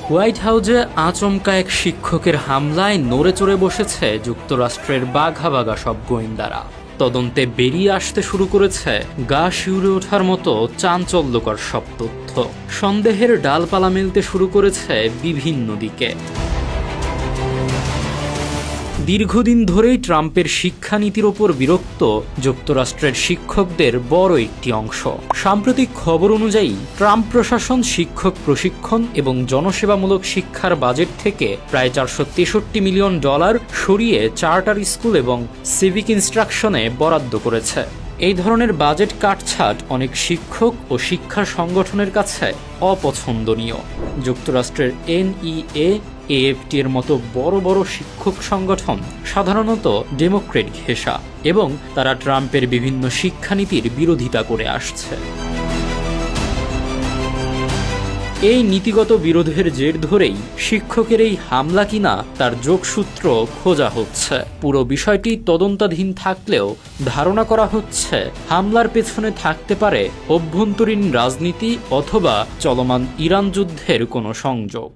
White হাউসে আচমকা এক শিক্ষকের হামলায় নড়ে চড়ে বসেছে যুক্তরাষ্ট্রের বাঘা বাঘা সব গোয়েন্দারা। তদন্তে বেরিয়ে আসতে শুরু করেছে গা শিউরে ওঠার মতো চাঞ্চল্যকর সব তথ্য। সন্দেহের ডালপালা মেলতে শুরু করেছে বিভিন্ন দিকে। দীর্ঘদিন ধরেই ট্রাম্পের শিক্ষানীতির ওপর বিরক্ত যুক্তরাষ্ট্রের শিক্ষকদের বড় একটি অংশ। সাম্প্রতিক খবর অনুযায়ী ট্রাম্প প্রশাসন শিক্ষক প্রশিক্ষণ এবং জনসেবামূলক শিক্ষার বাজেট থেকে প্রায় $463 মিলিয়ন সরিয়ে চার্টার স্কুল এবং সিভিক ইনস্ট্রাকশনে বরাদ্দ করেছে। এই ধরনের বাজেট কাটছাঁট অনেক শিক্ষক ও শিক্ষা সংগঠনের কাছে অপছন্দনীয়। যুক্তরাষ্ট্রের NEA, AFT এর মতো বড় বড় শিক্ষক সংগঠন সাধারণত ডেমোক্রেট ঘেঁষা এবং তারা ট্রাম্পের বিভিন্ন শিক্ষানীতির বিরোধিতা করে আসছে। এই নীতিগত বিরোধের জের ধরেই শিক্ষকের এই হামলা কিনা তার যোগসূত্র খোঁজা হচ্ছে। পুরো বিষয়টি তদন্তাধীন থাকলেও ধারণা করা হচ্ছে হামলার পেছনে থাকতে পারে অভ্যন্তরীণ রাজনীতি অথবা চলমান ইরান যুদ্ধের কোনো সংযোগ।